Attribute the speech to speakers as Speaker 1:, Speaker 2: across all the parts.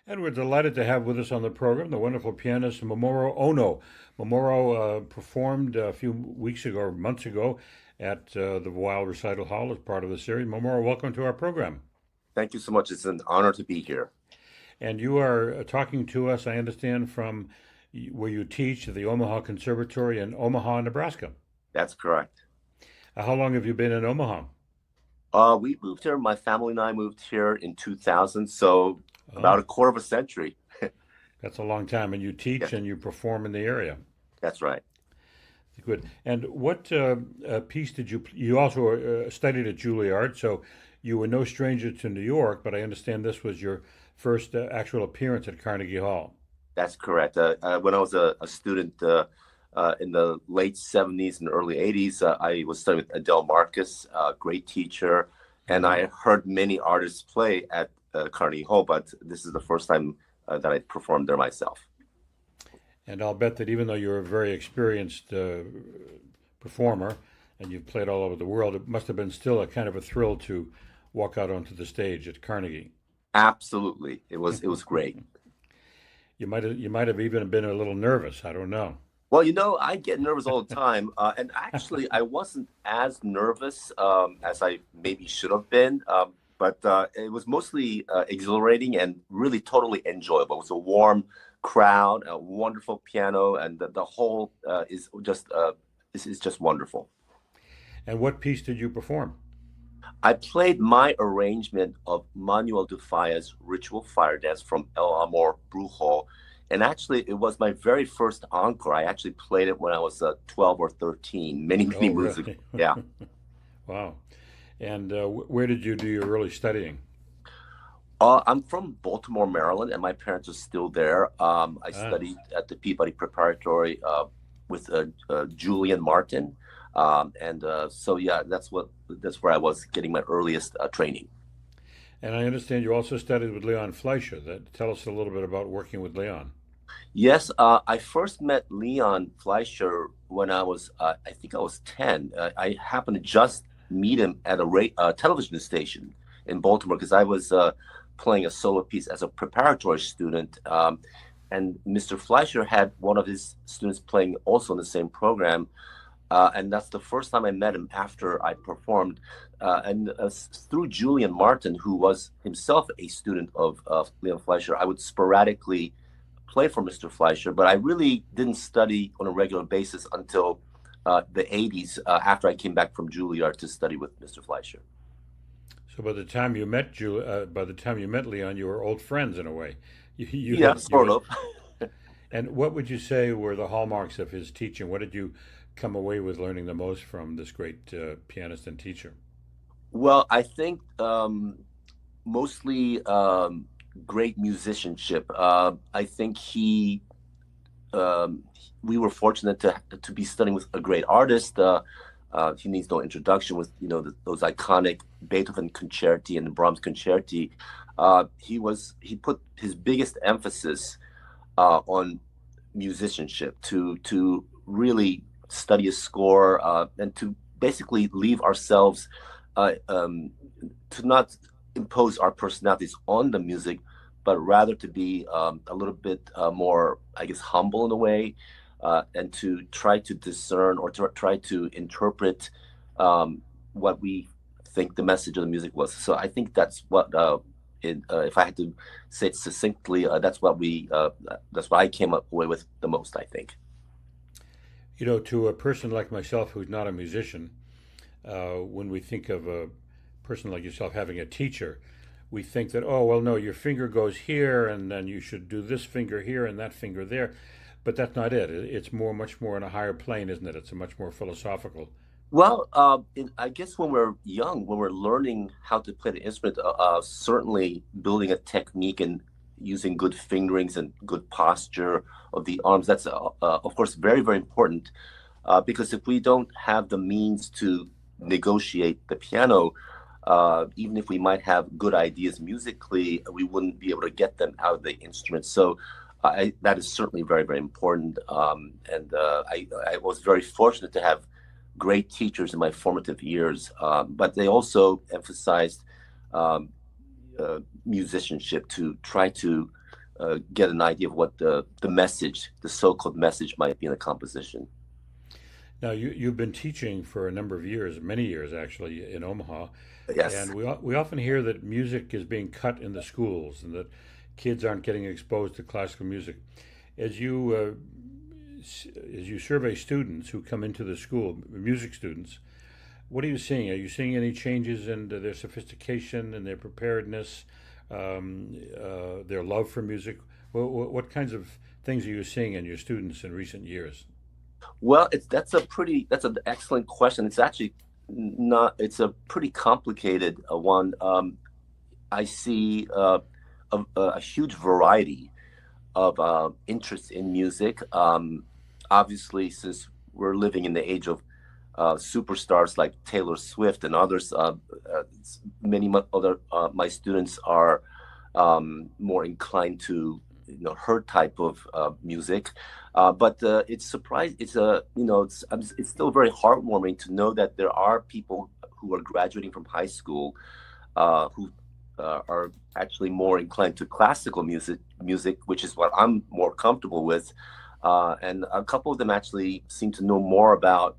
Speaker 1: And we're delighted to have with us on the program the wonderful pianist Momoro Ono. Momoro performed a few weeks ago or months ago at the Weill Recital Hall as part of the series. Momoro, welcome to our program.
Speaker 2: Thank you so much. It's an honor to be here.
Speaker 1: And you are talking to us, I understand, from where you teach at the Omaha Conservatory in Omaha, Nebraska.
Speaker 2: That's correct.
Speaker 1: How long have you been in Omaha?
Speaker 2: We moved here. My family and I moved here in 2000, so about
Speaker 1: Oh,
Speaker 2: a quarter of a century.
Speaker 1: that's a long time. And you teach
Speaker 2: Yes,
Speaker 1: and you perform in the area.
Speaker 2: that's right.
Speaker 1: Good. And what piece did you also studied at Juilliard, so you were no stranger to New York, but I understand this was your first actual appearance at Carnegie Hall.
Speaker 2: That's correct. When I was a student in the late 70s and early 80s, I was studying with Adele Marcus, a great teacher, and
Speaker 1: Hmm.
Speaker 2: I heard many artists play at Carnegie Hall, but this is the first time that I performed there myself.
Speaker 1: And I'll bet that even though you're a very experienced performer and you've played all over the world, it must have been still a kind of a thrill to walk out onto the stage at Carnegie.
Speaker 2: Absolutely. It was great.
Speaker 1: You might have even been a little nervous. I don't know.
Speaker 2: Well, I get nervous all the time. And actually, I wasn't as nervous as I maybe should have been. But it was mostly exhilarating and really totally enjoyable. It was a warm crowd, a wonderful piano, and the whole is just wonderful.
Speaker 1: And what piece did you perform?
Speaker 2: I played my arrangement of Manuel de Falla's Ritual Fire Dance from El Amor Brujo. And actually, it was my very first encore. I actually played it when I was 12 or 13, many, many
Speaker 1: Oh,
Speaker 2: moons ago.
Speaker 1: really?
Speaker 2: Yeah.
Speaker 1: Wow. And where did you do your early studying?
Speaker 2: I'm from Baltimore, Maryland, and my parents are still there. I
Speaker 1: Ah,
Speaker 2: studied at the Peabody Preparatory with Julian Martin. So, yeah, that's where I was getting my earliest training.
Speaker 1: and I understand you also studied with Leon Fleischer. Tell us a little bit about working with Leon.
Speaker 2: Yes, I first met Leon Fleischer when I think I was 10. I happened to just meet him at a television station in Baltimore because I was playing a solo piece as a preparatory student. And Mr. Fleischer had one of his students playing also in the same program. And that's the first time I met him after I performed. And through Julian Martin, who was himself a student of Leon Fleischer, I would sporadically play for Mr. Fleischer, but I really didn't study on a regular basis until the 80s after I came back from Juilliard to study with Mr. Fleischer.
Speaker 1: So by the time you met Leon, you were old friends in a way.
Speaker 2: Yeah,
Speaker 1: You
Speaker 2: sort
Speaker 1: had,
Speaker 2: of.
Speaker 1: and what would you say were the hallmarks of his teaching? What did you come away with learning the most from this great pianist and teacher?
Speaker 2: Well, I think mostly great musicianship. I think we were fortunate to be studying with a great artist. He needs no introduction with those iconic Beethoven concerti and the Brahms concerti. He put his biggest emphasis on musicianship to really study a score and to basically leave ourselves to not impose our personalities on the music, but rather to be a little bit more, I guess, humble in a way, and to try to discern or to try to interpret what we think the message of the music was. So I think that's if I had to say it succinctly, that's what I came up away with the most, I think.
Speaker 1: To a person like myself who's not a musician, when we think of a person like yourself having a teacher, we think that, oh, well, no, your finger goes here, and then you should do this finger here and that finger there. But that's not it. It's much more on a higher plane, isn't it? It's a much more philosophical.
Speaker 2: Well, I guess when we're young, when we're learning how to play the instrument, certainly building a technique and using good fingerings and good posture of the arms, that's, of course, very, very important. Because if we don't have the means to negotiate the piano, even if we might have good ideas musically, we wouldn't be able to get them out of the instrument. So that is certainly very, very important. And I was very fortunate to have great teachers in my formative years, but they also emphasized um, musicianship to try to get an idea of what the message, the so-called message, might be in a composition.
Speaker 1: Now, you've been teaching for a number of years, many years actually, in Omaha,
Speaker 2: Yes.
Speaker 1: and we often hear that music is being cut in the schools and that kids aren't getting exposed to classical music. As you survey students who come into the school, music students, what are you seeing? Are you seeing any changes in their sophistication and their preparedness, their love for music? What kinds of things are you seeing in your students in recent years?
Speaker 2: Well, that's an excellent question. It's actually not. It's a pretty complicated one. I see a huge variety of interest in music. Obviously, since we're living in the age of superstars like Taylor Swift and others, many other my students are more inclined to her type of music. But it's surprising. It's still very heartwarming to know that there are people who are graduating from high school who are actually more inclined to classical music, which is what I'm more comfortable with. And a couple of them actually seem to know more about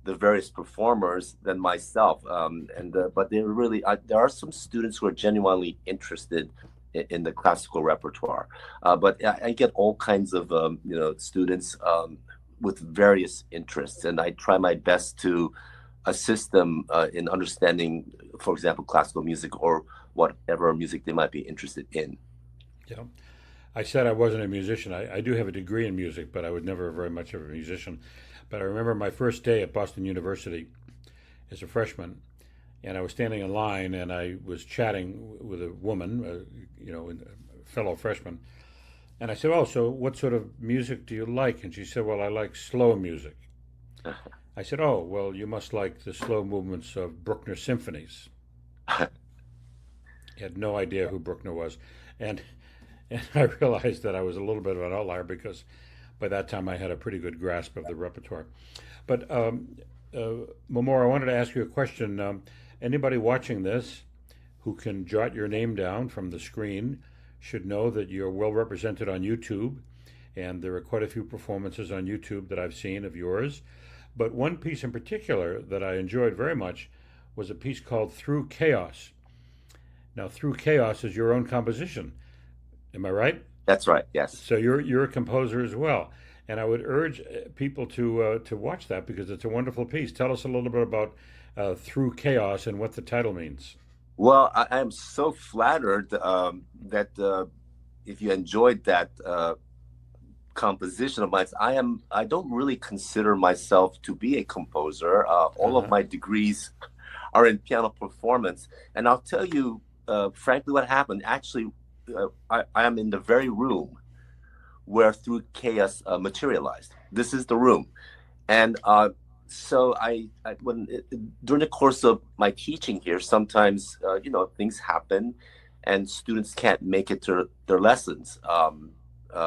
Speaker 2: the various performers than myself. But there are some students who are genuinely interested in the classical repertoire. But I get all kinds of students with various interests, and I try my best to assist them in understanding, for example, classical music or whatever music they might be interested in.
Speaker 1: Yeah. I said I wasn't a musician. I do have a degree in music, but I was never very much of a musician. But I remember my first day at Boston University as a freshman, and I was standing in line, and I was chatting with a woman, a fellow freshman, and I said, "Oh, so what sort of music do you like?" And she said, "Well, I like slow music." I said, "Oh, well, you must like the slow movements of Bruckner symphonies." I had no idea who Bruckner was, and I realized that I was a little bit of an outlier because by that time I had a pretty good grasp of the repertoire. But Momoro, I wanted to ask you a question. Anybody watching this who can jot your name down from the screen should know that you're well represented on YouTube, and there are quite a few performances on YouTube that I've seen of yours. But one piece in particular that I enjoyed very much was a piece called Through Chaos. Now, Through Chaos is your own composition. Am I right?
Speaker 2: That's right. Yes.
Speaker 1: So you're a composer as well, and I would urge people to watch that because it's a wonderful piece. Tell us a little bit about Through Chaos and what the title means.
Speaker 2: Well, I am so flattered that if you enjoyed that composition of mine, I don't really consider myself to be a composer. All of my degrees are in piano performance, and I'll tell you frankly what happened. Actually, I am in the very room where Through Chaos materialized. This is the room, and so during the course of my teaching here, sometimes things happen, and students can't make it to their lessons,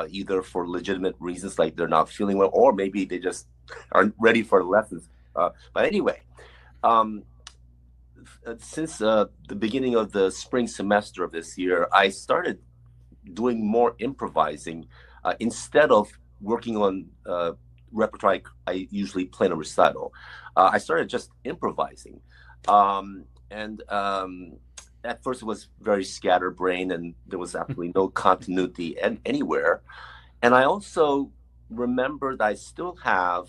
Speaker 2: either for legitimate reasons like they're not feeling well, or maybe they just aren't ready for the lessons. But anyway, since the beginning of the spring semester of this year, I started doing more improvising instead of working on repertoire I usually play in a recital. I started just improvising. And at first it was very scatterbrained and there was absolutely no continuity anywhere. And I also remembered I still have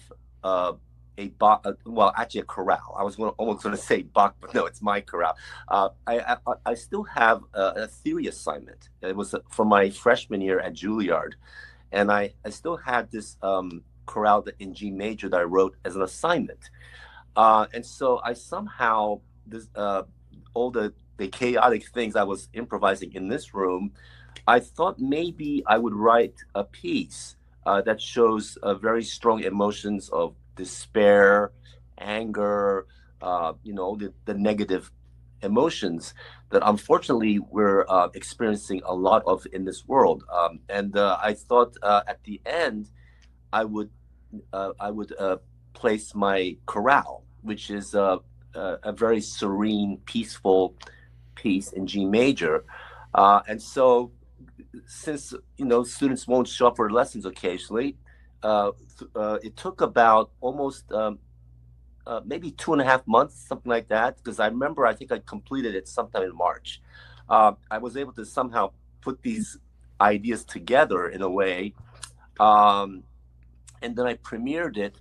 Speaker 2: actually a chorale. I was almost going to say Bach, but no, it's my chorale. I still have a theory assignment. It was for my freshman year at Juilliard. And I still had this chorale in G major that I wrote as an assignment. And so I somehow, all the chaotic things I was improvising in this room, I thought maybe I would write a piece that shows very strong emotions of despair, anger, the negative emotions that unfortunately we're experiencing a lot of in this world. And I thought at the end I would place my chorale, which is a very serene, peaceful piece in G major. And so since students won't show up for lessons occasionally, it took about almost maybe 2.5 months, something like that, because I remember I think I completed it sometime in March. I was able to somehow put these ideas together in a way, and then I premiered it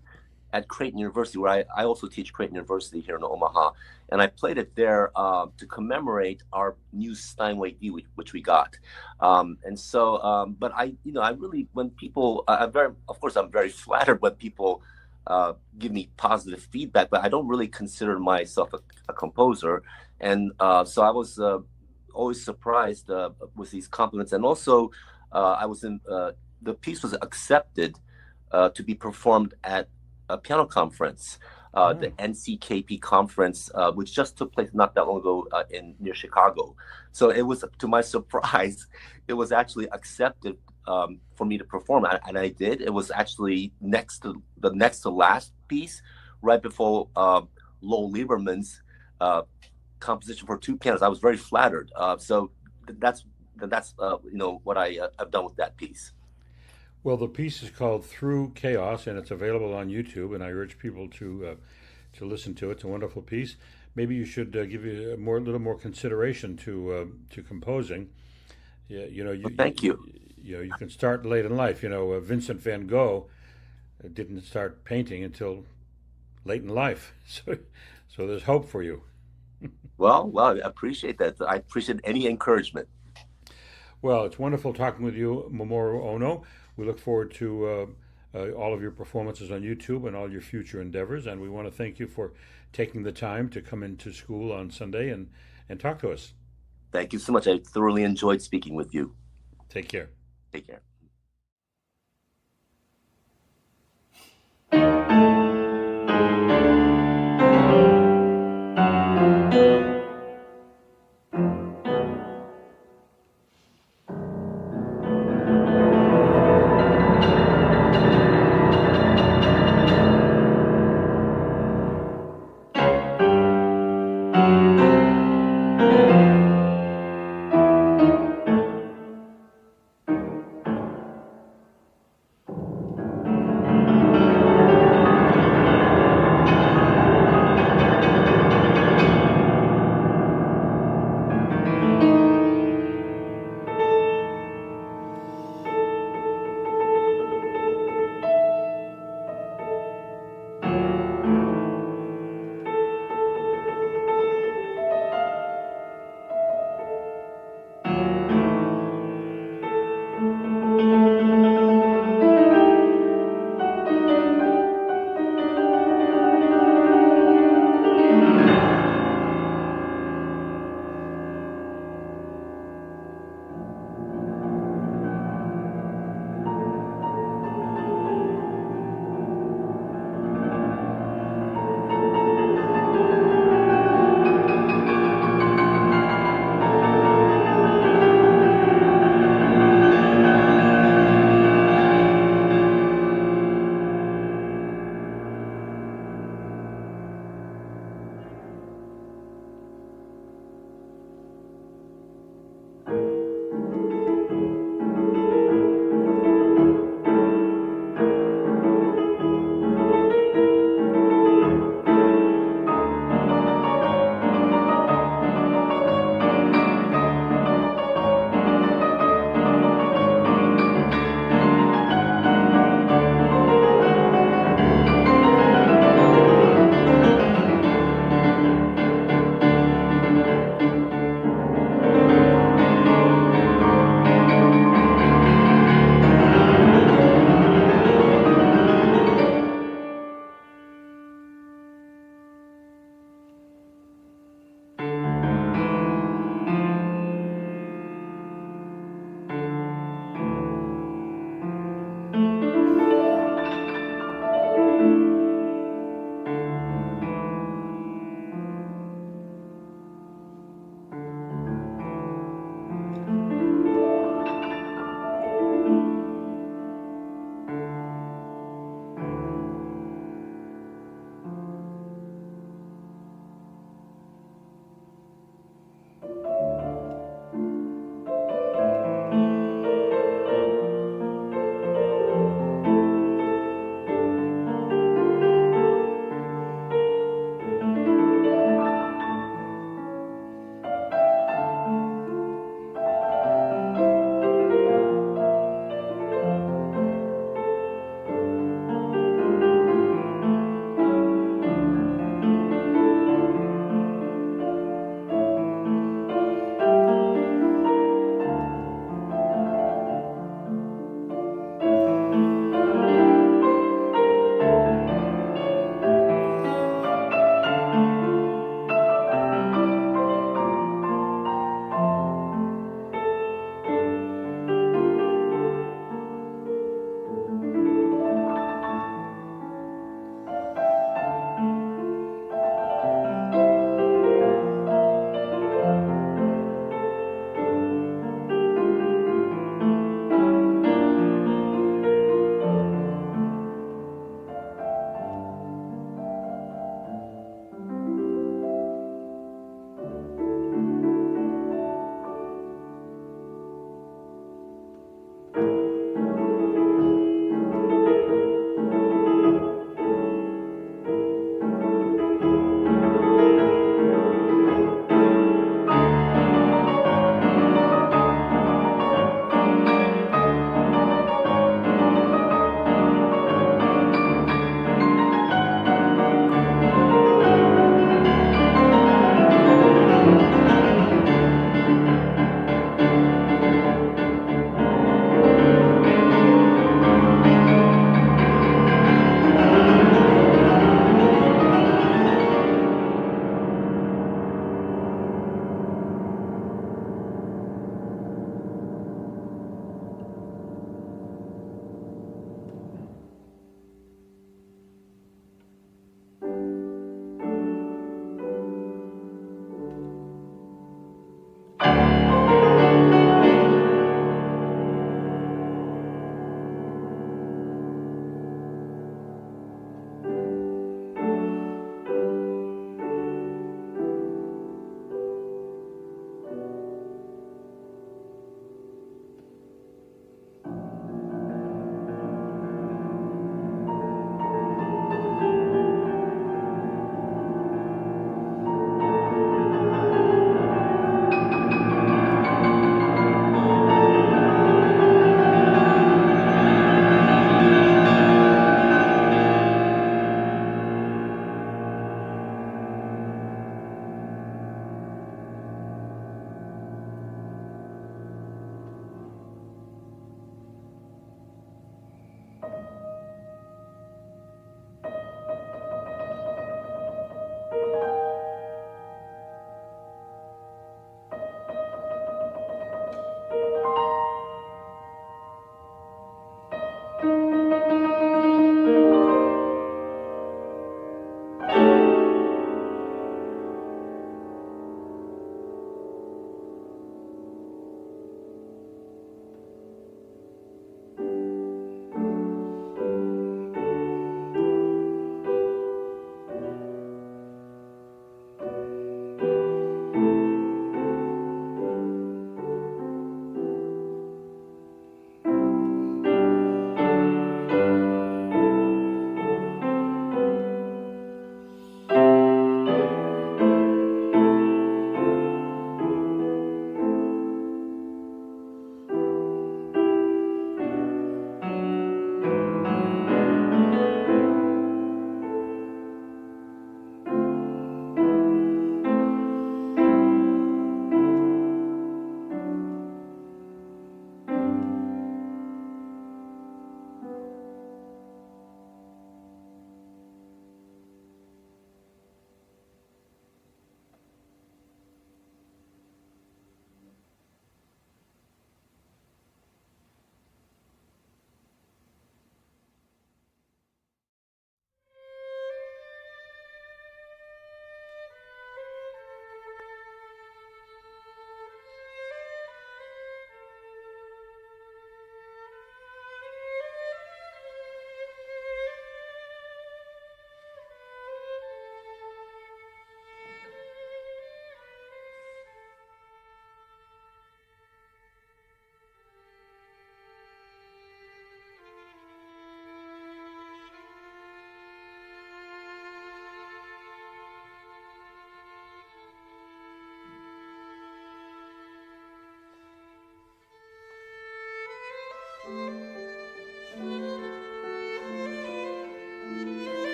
Speaker 2: at Creighton University, where I also teach Creighton University here in Omaha, and I played it there to commemorate our new Steinway D, which we got. And so, but I really, when people, of course, I'm very flattered when people give me positive feedback, but I don't really consider myself a composer, and so I was always surprised with these compliments, and also I was in the piece was accepted to be performed at a piano conference, the NCKP conference, which just took place not that long ago near Chicago. So it was, to my surprise, it was actually accepted for me to perform, and I did. It was actually next to last piece, right before Lowell Lieberman's composition for two pianos. I was very flattered. So that's what I have done with that piece.
Speaker 1: Well, the piece is called Through Chaos, and it's available on YouTube, and I urge people to listen to it. It's a wonderful piece. Maybe you should give you a little more consideration to composing. Yeah,
Speaker 2: Thank you.
Speaker 1: You can start late in life. Vincent van Gogh didn't start painting until late in life, so there's hope for you.
Speaker 2: Well, I appreciate that. I appreciate any encouragement.
Speaker 1: Well, it's wonderful talking with you, Momoro Ono. We look forward to all of your performances on YouTube and all your future endeavors. And we want to thank you for taking the time to come into school on Sunday and talk to us.
Speaker 2: Thank you so much. I thoroughly enjoyed speaking with you.
Speaker 1: Take care.
Speaker 2: Take care.